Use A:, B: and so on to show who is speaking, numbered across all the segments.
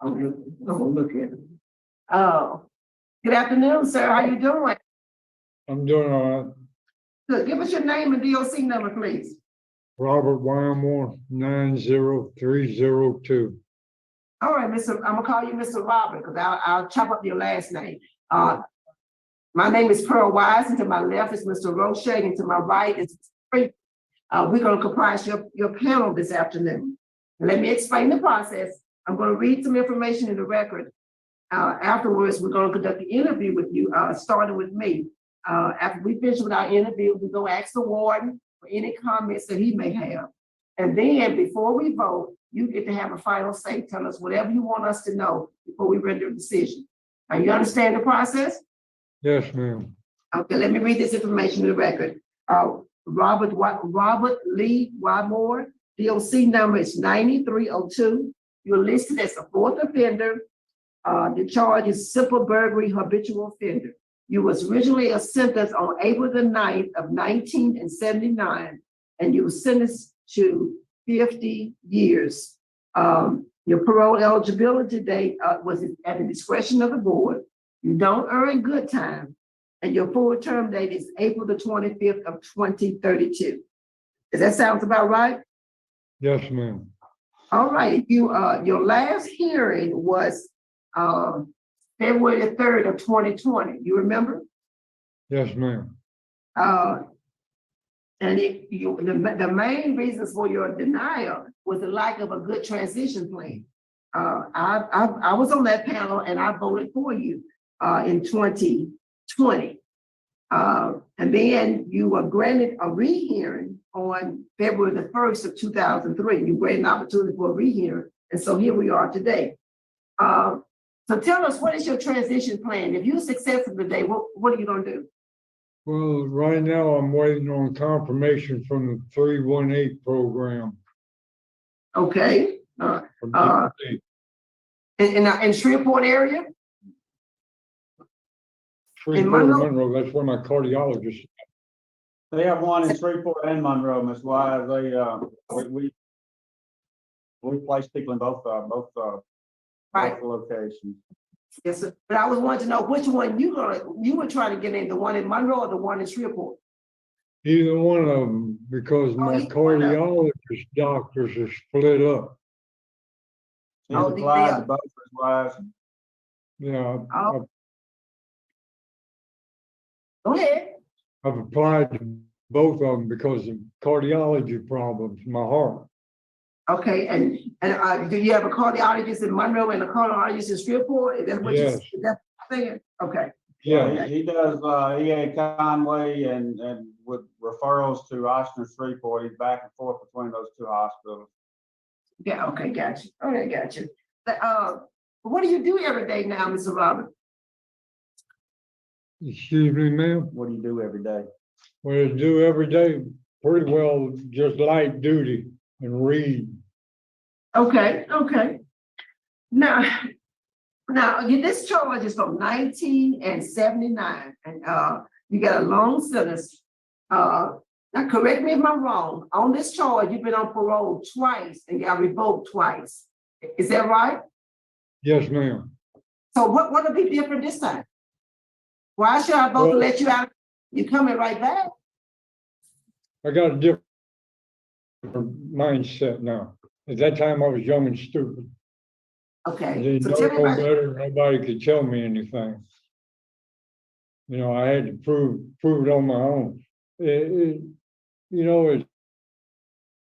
A: Look at it. Oh, good afternoon, sir. How you doing?
B: I'm doing all right.
A: Good. Give us your name and DOC number, please.
B: Robert Wymore, 90302.
A: All right, Mr. I'm gonna call you Mr. Robert because I'll chop up your last name. My name is Pearl Wise, and to my left is Mr. Roche, and to my right is we're gonna comprise your panel this afternoon. And let me explain the process. I'm gonna read some information in the record. Afterwards, we're gonna conduct an interview with you, starting with me. After we finish with our interview, we're gonna ask the warden for any comments that he may have. And then before we vote, you get to have a final say. Tell us whatever you want us to know before we render a decision. Now, you understand the process?
B: Yes, ma'am.
A: Okay, let me read this information in the record. Robert Lee Wymore, DOC number is 9302. You're listed as a fourth offender. The charge is simple burglary, habitual offender. You was originally sentenced on April the 9th of 1979, and you were sentenced to 50 years. Your parole eligibility date was at the discretion of the board. You don't earn good time, and your full term date is April the 25th of 2032. Does that sound about right?
B: Yes, ma'am.
A: All right. Your last hearing was February the 3rd of 2020. You remember?
B: Yes, ma'am.
A: And the main reasons for your denial was the lack of a good transition plan. I was on that panel and I voted for you in 2020. And then you were granted a rehearing on February the 1st of 2003. You granted an opportunity for a rehearing. And so here we are today. So tell us, what is your transition plan? If you're successful today, what are you going to do?
B: Well, right now I'm waiting on confirmation from the 318 program.
A: Okay. In Shreveport area?
B: Shreveport, Monroe, that's where my cardiologist.
C: They have one in Shreveport and Monroe, Ms. Wise. We place people in both
A: Right.
C: locations.
A: Yes, sir. But I was wanting to know which one you were trying to get in, the one in Monroe or the one in Shreveport?
B: Either one of them, because my cardiologist doctors are split up.
C: He's
A: Oh,
C: applied to both, Ms. Wise.
B: Yeah,
A: Go ahead.
B: I've applied to both of them because of cardiology problems, my heart.
A: Okay, and do you have a cardiologist in Monroe and a cardiologist in Shreveport? Is that what
B: Yes.
A: is that thing? Okay.
B: Yeah,
C: He does EA Conway and with referrals to Austin and Shreveport. He's back and forth between those two hospitals.
A: Yeah, okay, got you. Okay, got you. What do you do every day now, Mr. Robert?
B: excuse me, ma'am.
C: What do you do every day?
B: What I do every day, pretty well just light duty and read.
A: Okay. Now, this charge is from 1979, and you got a long sentence. Now, correct me if I'm wrong. On this charge, you've been on parole twice and got revoked twice. Is that right?
B: Yes, ma'am.
A: So what will be different this time? Why should I vote to let you out? You're coming right back.
B: I got a different mindset now. At that time, I was young and stupid. I
A: Okay.
B: didn't
A: So
B: know
A: tell me
B: no
A: about
B: better. Nobody could tell me anything. You know, I had to prove it on my own.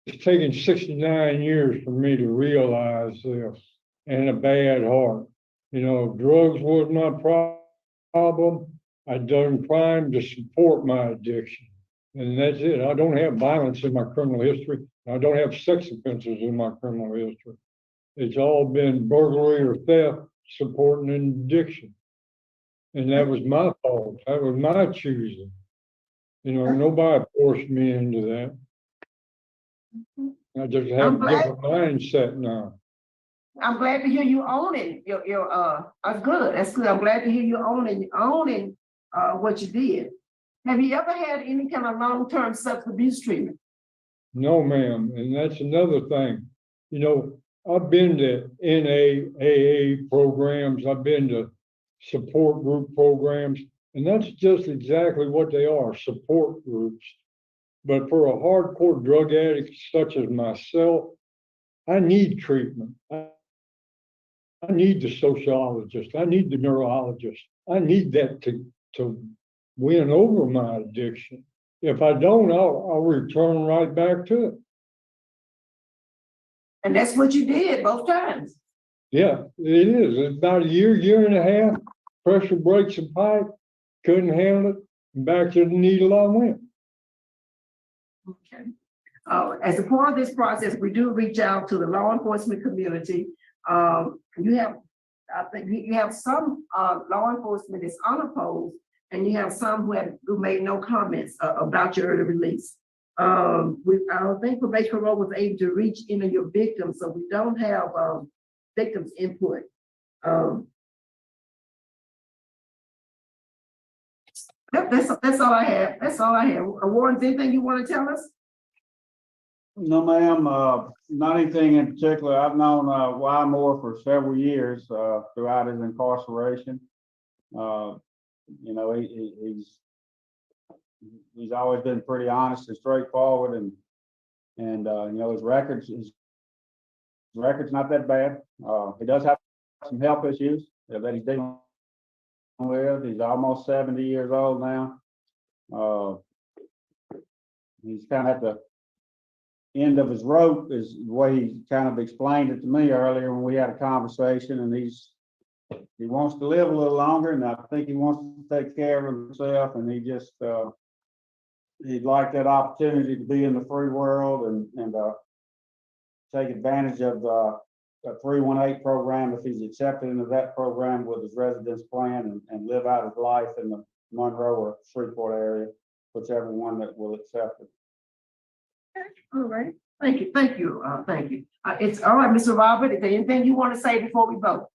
B: It's taken 69 years for me to realize this, and a bad heart. You know, drugs was my problem. I done crime to support my addiction. And that's it. I don't have violence in my criminal history. I don't have sex offenses in my criminal history. It's all been burglary or theft supporting an addiction. And that was my fault. That was my choosing. You know, nobody forced me into that. I just have a different mindset now.
A: I'm glad to hear you owning that's good. That's good. I'm glad to hear you owning what you did. Have you ever had any kind of long-term substance abuse treatment?
B: No, ma'am. And that's another thing. You know, I've been to NAAA programs, I've been to support group programs, and that's just exactly what they are, support groups. But for a hardcore drug addict such as myself, I need treatment. I need the sociologist. I need the neurologist. I need that to win over my addiction. If I don't, I'll return right back to it.
A: And that's what you did both times.
B: Yeah, it is. It's about a year and a half, pressure breaks the pipe, couldn't handle it, and back to the needle I went.
A: Okay. As a part of this process, we do reach out to the law enforcement community. You have, I think you have some law enforcement that's unopposed, and you have some who made no comments about your early release. I don't think probation parole was able to reach any of your victims, so we don't have victims' input. That's all I have. That's all I have. Warren, anything you want to tell us?
C: No, ma'am, not anything in particular. I've known Wymore for several years throughout his incarceration. You know, he's always been pretty honest and straightforward, and you know, his record's not that bad. He does have some health issues that he's dealing with. He's almost 70 years old now. He's kind of at the end of his rope, is the way he kind of explained it to me earlier when we had a conversation, and he wants to live a little longer, and I think he wants to take care of himself, and he just he'd like that opportunity to be in the free world and take advantage of the 318 program if he's accepted into that program with his residence plan, and live out his life in the Monroe or Shreveport area, whichever one that will accept it.
A: All right. Thank you. Thank you. Thank you. It's all right, Mr. Robert. Is there anything you want to say before we vote?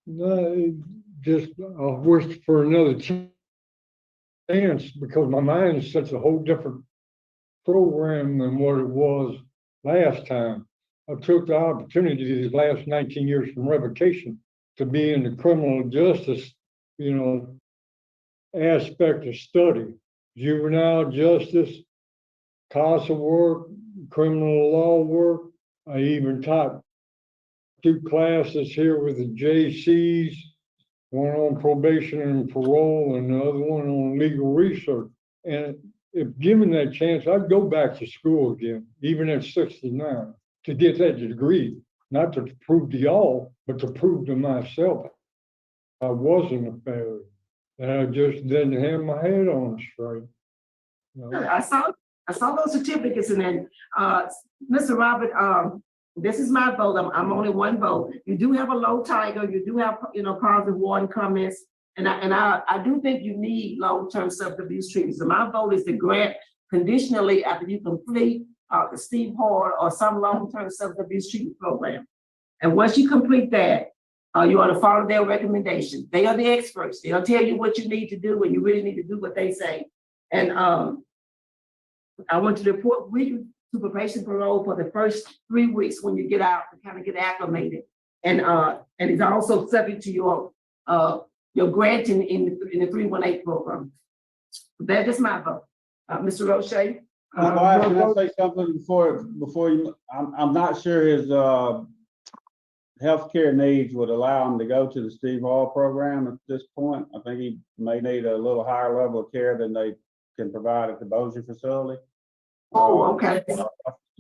B: No, just I wish for another chance, because my mind is such a whole different program than what it was last time. I took the opportunity these last 19 years from revocation to be in the criminal justice, you know, aspect of study, juvenile justice, CASA work, criminal law work. I even taught 2 classes here with the JCs, one on probation and parole, and the other one on legal research. And if given that chance, I'd go back to school again, even at 69, to get that degree, not to prove to y'all, but to prove to myself I wasn't a failure, and I just didn't have my head on straight. You know?
A: I saw those certificates, and then Mr. Robert, this is my vote. I'm only one vote. You do have a low tiger. You do have, you know, positive warning comments, and I do think you need long-term substance abuse treatment. So my vote is to grant conditionally after you complete the Steve Hall or some long-term substance abuse treatment program. And once you complete that, you ought to follow their recommendations. They are the experts. They'll tell you what you need to do, and you really need to do what they say. And I want you to report with you to probation parole for the first 3 weeks when you get out to kind of get acclimated. And it's also subject to your granting in the 318 program. That is my vote. Mr. Roche.
C: Can I say something before you? I'm not sure his healthcare needs would allow him to go to the Steve Hall program at this point. I think he may need a little higher level of care than they can provide at the Bossier facility.
A: Oh, okay.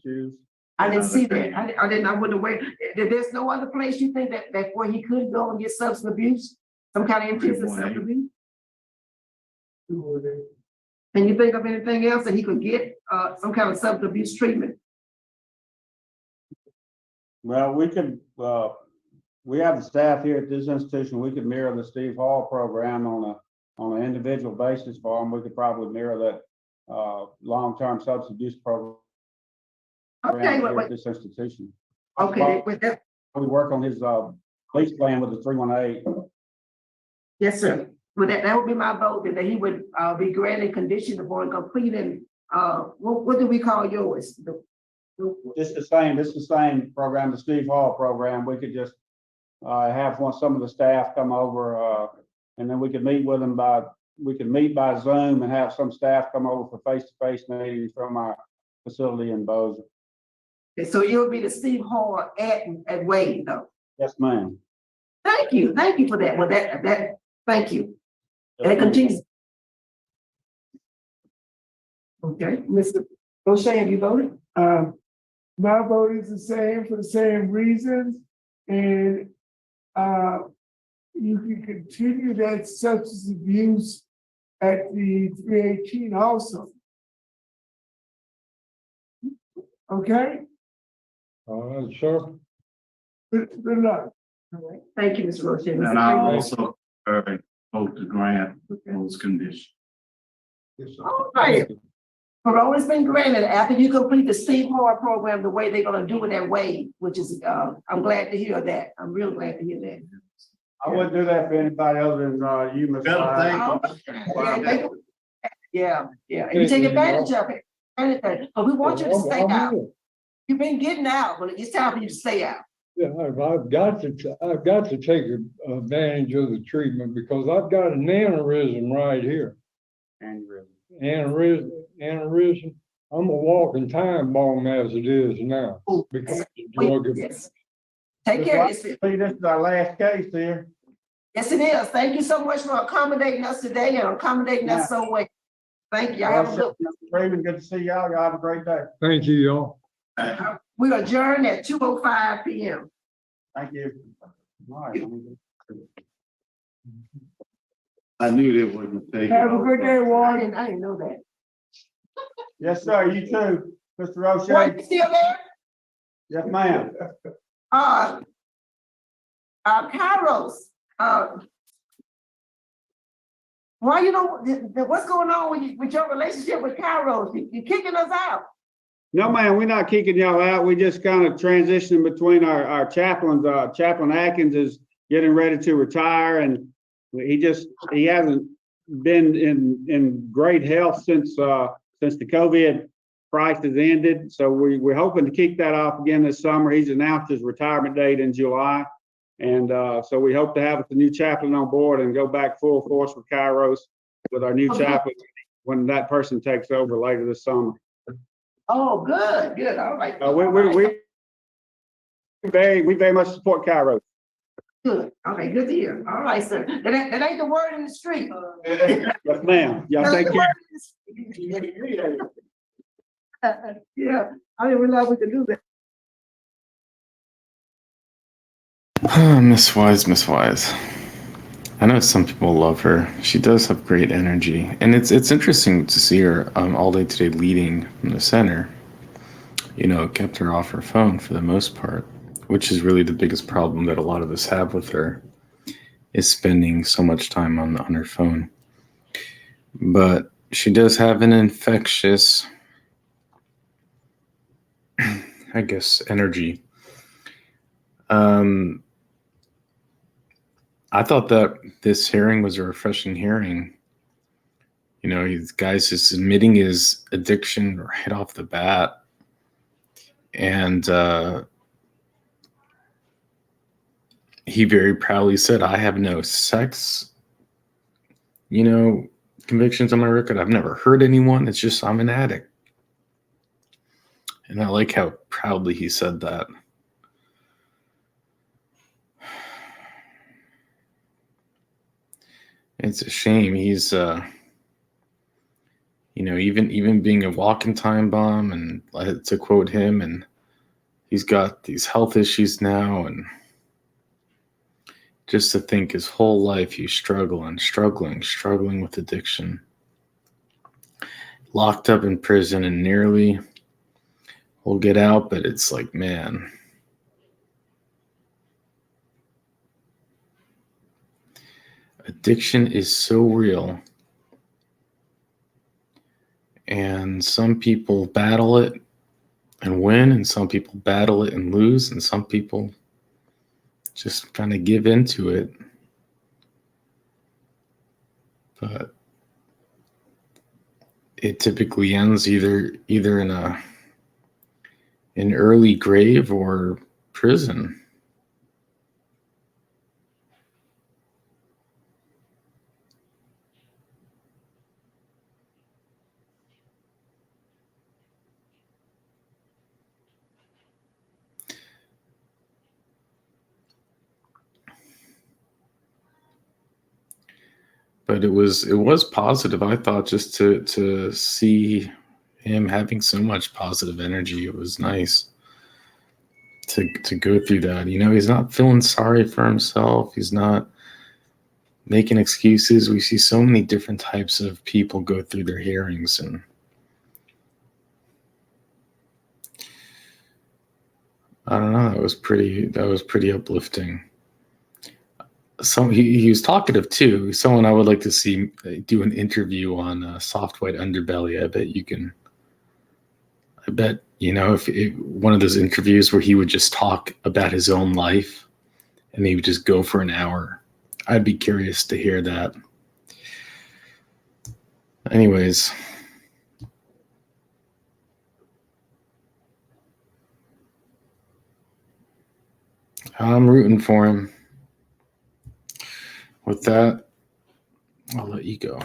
C: Choose.
A: I didn't see that. I didn't. I wouldn't aware. There's no other place you think that where he could go and get substance abuse, some kind of intensive substance abuse. Can you think of anything else that he could get some kind of substance abuse treatment?
C: Well, we could. We have the staff here at this institution. We could mirror the Steve Hall program on an individual basis for him. We could probably mirror that long-term substance abuse program.
A: Okay,
C: at this institution.
A: Okay, with that.
C: We work on his police plan with the 318.
A: Yes, sir. Well, that would be my vote, that he would be granted condition upon completing what do we call yours?
C: This is the same program, the Steve Hall program. We could just have some of the staff come over, and then we could meet with them we could meet by Zoom and have some staff come over for face-to-face meetings from our facility in Bossier.
A: Okay, so you'll be the Steve Hall at Wade, though.
C: Yes, ma'am.
A: Thank you for that. Well, thank you. And it continues. Okay, Mr. O'Shea, have you voted?
D: My vote is the same for the same reasons, and you can continue that substance abuse at the 318 also. Okay,
B: All right, sir.
D: good luck.
A: All right. Thank you, Mr. Roche.
E: And I also vote to grant those conditions.
A: All right. Parole has been granted after you complete the Steve Hall program the way they're gonna do it at Wade, which is, I'm glad to hear that. I'm real glad to hear that.
C: I wouldn't do that for anybody other than you, Mr.
E: Better
A: Oh, yeah, and you take advantage of it. But we want you to stay out. You've been getting out, but it's time for you to stay out.
B: Yeah, I've got to take advantage of the treatment because I've got an aneurysm right here. Aneurysm. I'm a walking time bomb as it is now.
A: Ooh,
B: Because of
A: wait,
B: drug abuse.
A: yes. Take care of yourself.
C: This is our last case here.
A: Yes, it is. Thank you so much for accommodating us today and accommodating us so well. Thank you. Have a good one.
C: Raymond, good to see y'all. Y'all have a great day.
B: Thank you, y'all.
A: We adjourn at 2:05 p.m.
C: Thank you. All right.
E: I knew they wouldn't take it.
D: Have a good day,
A: I
D: Warren.
A: didn't know that.
C: Yes, sir. You too, Mr.
A: What,
C: Roche.
A: you still there?
C: Yes, ma'am.
A: Kairos, why you don't, what's going on with your relationship with Kairos? You kicking us out?
C: No, ma'am, we're not kicking y'all out. We just kind of transitioning between our chaplains. Chaplain Atkins is getting ready to retire, and he hasn't been in great health since the COVID crisis ended. So we're hoping to kick that off again this summer. He's announced his retirement date in July. And so we hope to have the new chaplain on board and go back full force with Kairos with our new chaplain when that person takes over later this summer.
A: Oh, good, all right.
C: We very much support Kairos.
A: Good, okay, good to hear. All right, sir. That ain't the word in the street.
C: Yes, ma'am. Y'all take care.
A: Yeah, I didn't realize we could do that.
F: Miss Wise. I know some people love her. She does have great energy, and it's interesting to see her all day today leading from the center. You know, it kept her off her phone for the most part, which is really the biggest problem that a lot of us have with her, is spending so much time on her phone. But she does have an infectious, I guess, energy. I thought that this hearing was a refreshing hearing. You know, these guys is admitting his addiction right off the bat. And he very proudly said, I have no sex, convictions on my record. I've never hurt anyone. It's just I'm an addict. And I like how proudly he said that. It's a shame. He's, even being a walking time bomb, and to quote him, and he's got these health issues now, and just to think his whole life he's struggling with addiction. Locked up in prison and nearly will get out, but it's like, man. Addiction is so real, and some people battle it and win, and some people battle it and lose, and some people just kind of give into it. But it typically ends either in an early grave or prison. But it was positive, I thought, just to see him having so much positive energy. It was nice to go through that. You know, he's not feeling sorry for himself. He's not making excuses. We see so many different types of people go through their hearings, and I don't know, that was pretty uplifting. So he was talkative too. He's someone I would like to see do an interview on Soft White Underbelly. I bet, you know, if one of those interviews where he would just talk about his own life and he would just go for an hour. I'd be curious to hear that. Anyways. I'm rooting for him. With that, I'll let you go.